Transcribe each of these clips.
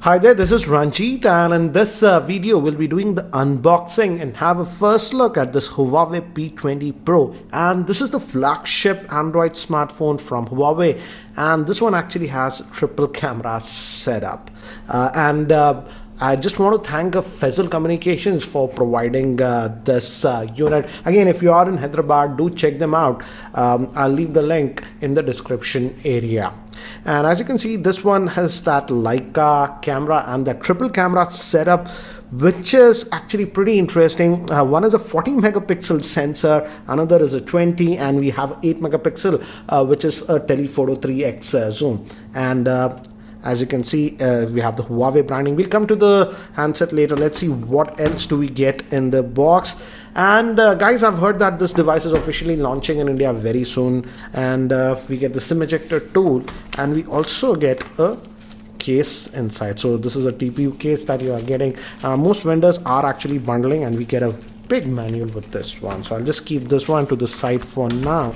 Hi there, this is Ranjit, and in this video we'll be doing the unboxing and have a first look at this Huawei P20 Pro. And this is the flagship Android smartphone from Huawei, and this one actually has triple camera setup. I just want to thank Faisal Communications for providing this unit. Again, if you are in Hyderabad, do check them out. I'll leave the link in the description area. And as you can see, this one has that Leica camera and the triple camera setup, which is actually pretty interesting. One is a 40 megapixel sensor, another is a 20, and we have 8 megapixel, which is a telephoto 3x zoom. And as you can see, we have the Huawei branding. We'll come to the handset later. Let's see what else do we get in the box. And guys, I've heard that this device is officially launching in India very soon. And we get the SIM ejector tool, and we also get a case inside. So this is a TPU case that you are getting. Most vendors are actually bundling, and we get a big manual with this one. So I'll just keep this one to the side for now.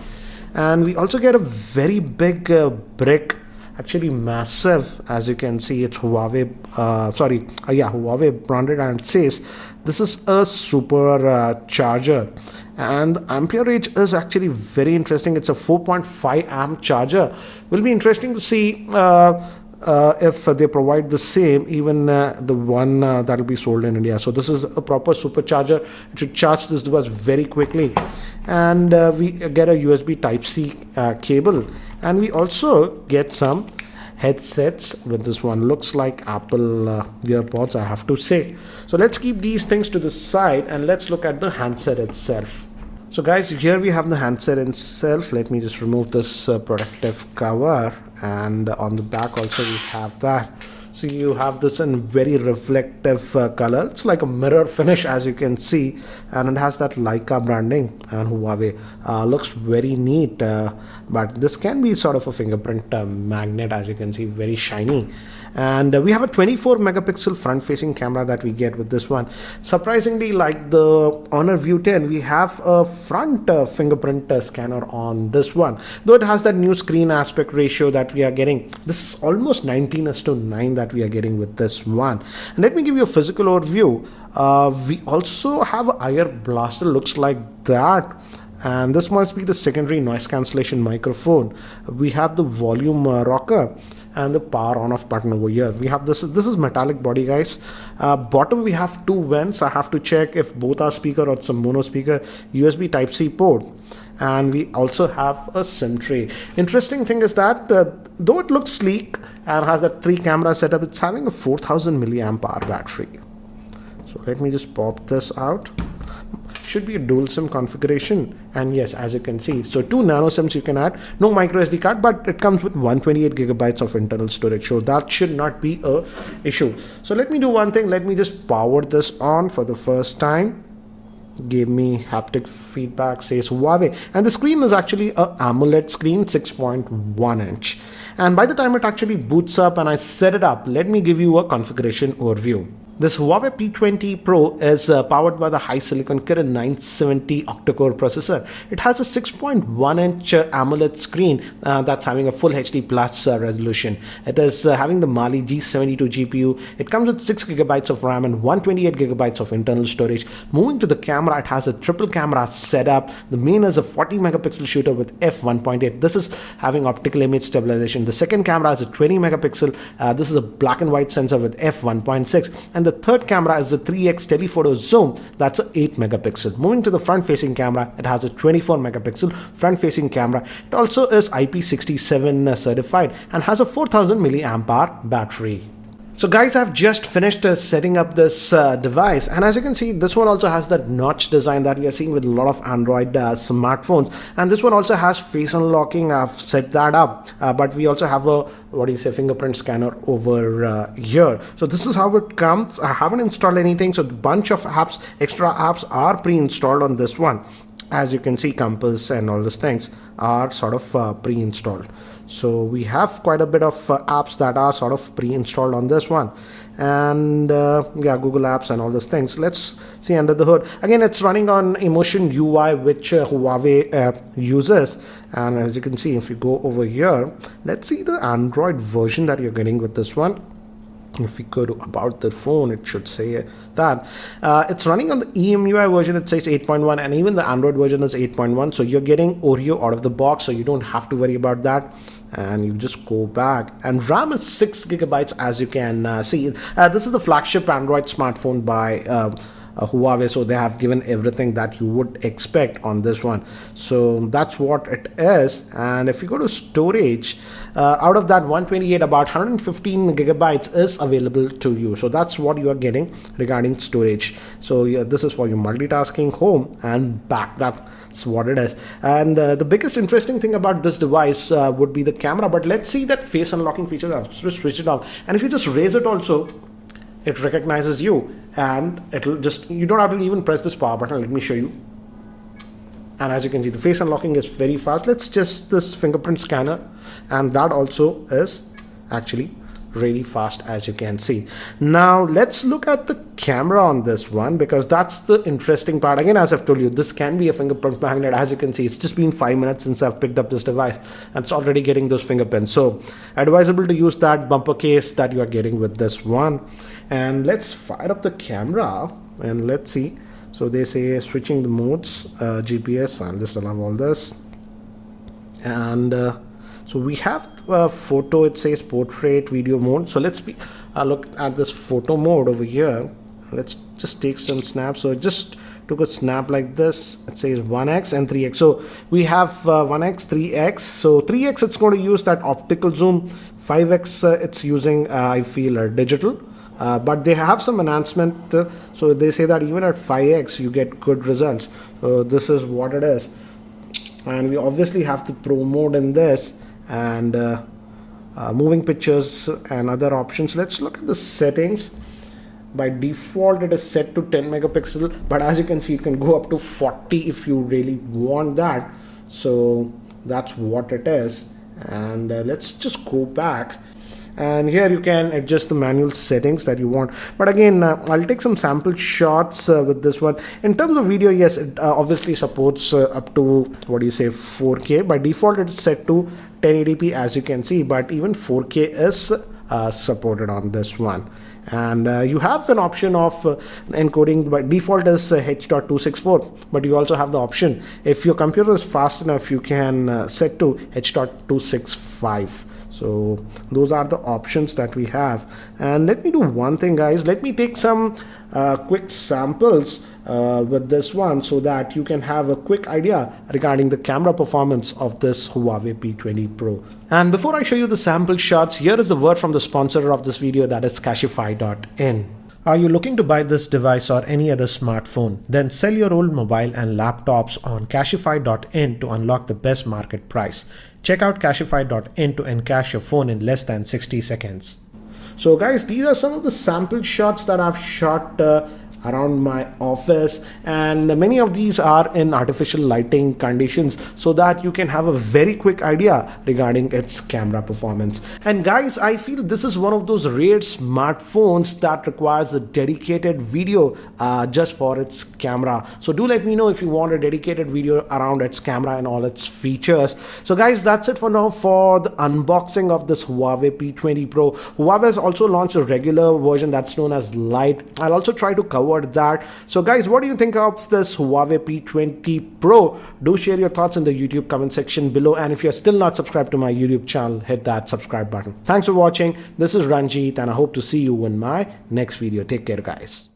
And we also get a very big brick. Actually massive, as you can see. It's Huawei, Huawei branded, and it says this is a super charger, and the ampere range is actually very interesting. It's a 4.5 amp charger. Will be interesting to see if they provide the same, even the one that will be sold in India. So this is a proper supercharger. It should charge this device very quickly. And we get a USB Type-C cable, and we also get some headsets with this one. Looks like Apple earpods, I have to say. So let's keep these things to the side and let's look at the handset itself. So guys, here we have the handset itself. Let me just remove this protective cover, and on the back also we have that. So you have this in very reflective color. It's like a mirror finish, as you can see, and it has that Leica branding and Huawei. Looks very neat, but this can be sort of a fingerprint magnet, as you can see, very shiny. And we have a 24 megapixel front facing camera that we get with this one. Surprisingly, like the Honor View 10, we have a front fingerprint scanner on this one, though it has that new screen aspect ratio that we are getting. This is almost 19:9 that we are getting with this one. And let me give you a physical overview. We also have a IR blaster, looks like that, and this must be the secondary noise cancellation microphone. We have the volume rocker and the power on off button over here. We have this is metallic body, guys. Bottom we have two vents. I have to check if both are speaker or it's a mono speaker. USB Type-C port, and we also have a SIM tray. Interesting thing is that though it looks sleek and has that 3 camera setup, it's having a 4000 milliamp hour battery. So let me just pop this out. Should be a dual SIM configuration, and yes, as you can see, so 2 nano SIMs you can add. No micro SD card, but it comes with 128 gigabytes of internal storage, so that should not be a issue. So let me do one thing. Let me just power this on for the first time. Gave me haptic feedback, says Huawei, and the screen is actually a AMOLED screen, 6.1 inch. And by the time it actually boots up and I set it up, let me give you a configuration overview. This Huawei P20 Pro is powered by the HiSilicon Kirin 970 octa-core processor. It has a 6.1 inch AMOLED screen that's having a full HD plus resolution. It is having the Mali G72 GPU. It comes with 6 gigabytes of RAM and 128 gigabytes of internal storage. Moving to the camera, it has a triple camera setup. The main is a 40 megapixel shooter with f1.8. This is having optical image stabilization. The second camera is a 20 megapixel. This is a black and white sensor with f1.6. And the third camera is a 3x telephoto zoom, that's a 8 megapixel. Moving to the front facing camera, it has a 24 megapixel front facing camera. It also is IP67 certified and has a 4000 milliamp hour battery. So guys, I've just finished setting up this device, and as you can see, this one also has that notch design that we are seeing with a lot of Android smartphones, and this one also has face unlocking. I've set that up, but we also have a fingerprint scanner over here. So this is how it comes. I haven't installed anything, so a bunch of apps, extra apps are pre-installed on this one. As you can see, Compass and all these things are sort of pre-installed. So we have quite a bit of apps that are sort of pre-installed on this one. And yeah, Google Apps and all these things. Let's see under the hood. Again, it's running on Emotion UI, which Huawei uses. And as you can see, if you go over here, let's see the Android version that you're getting with this one. If we go to about the phone, it should say that it's running on the EMUI version. It says 8.1, and even the Android version is 8.1. So you're getting Oreo out of the box, so you don't have to worry about that. And you just go back, and RAM is 6 gigabytes, as you can see. This is the flagship Android smartphone by Huawei, so they have given everything that you would expect on this one. So that's what it is. And if you go to storage, out of that 128, about 115 gigabytes is available to you. So that's what you are getting regarding storage. So yeah, this is for your multitasking, home and back. That's what it is. And the biggest interesting thing about this device would be the camera. But let's see that face unlocking feature. I've switched it off, and if you just raise it also, it recognizes you, and it'll just, you don't have to even press this power button. Let me show you. And as you can see, the face unlocking is very fast. Let's just this fingerprint scanner, and that also is actually really fast, as you can see. Now let's look at the camera on this one, because that's the interesting part. Again, as I've told you, this can be a fingerprint magnet. As you can see, it's just been 5 minutes since I've picked up this device, and it's already getting those fingerprints. So advisable to use that bumper case that you are getting with this one. And let's fire up the camera and let's see. So they say switching the modes, GPS. I'll just allow all this. And so we have photo, it says portrait, video mode. So let's look at this photo mode over here. Let's just take some snaps. So just took a snap like this. It says 1x and 3x. So we have 1x, 3x. So 3x, it's going to use that optical zoom. 5x, it's using, I feel, digital. But they have some enhancement. So they say that even at 5x, you get good results. So this is what it is. And we obviously have the pro mode in this, and moving pictures and other options. Let's look at the settings. By default, it is set to 10 megapixel, but as you can see, you can go up to 40 if you really want that. So that's what it is. And let's just go back. And here you can adjust the manual settings that you want. But again, I'll take some sample shots with this one. In terms of video, yes, it obviously supports up to, 4K. By default, it's set to 1080p, as you can see, but even 4K is supported on this one. And you have an option of encoding. By default is H.264, but you also have the option, if your computer is fast enough, you can set to H.265. So those are the options that we have. And let me do one thing, guys. Let me take some quick samples with this one, so that you can have a quick idea regarding the camera performance of this Huawei P20 Pro. And before I show you the sample shots, here is the word from the sponsor of this video, that is Cashify.in. Are you looking to buy this device or any other smartphone? Then sell your old mobile and laptops on Cashify.in to unlock the best market price. Check out Cashify.in to encash your phone in less than 60 seconds. So guys, these are some of the sample shots that I've shot around my office, and many of these are in artificial lighting conditions, so that you can have a very quick idea regarding its camera performance. And guys, I feel this is one of those rare smartphones that requires a dedicated video just for its camera. So do let me know if you want a dedicated video around its camera and all its features. So guys, that's it for now for the unboxing of this Huawei P20 Pro. Huawei has also launched a regular version that's known as Lite. I'll also try to cover that. So guys, what do you think of this Huawei P20 Pro? Do share your thoughts in the YouTube comment section below, and if you're still not subscribed to my YouTube channel, hit that subscribe button. Thanks for watching. This is Ranjit, and I hope to see you in my next video. Take care, guys.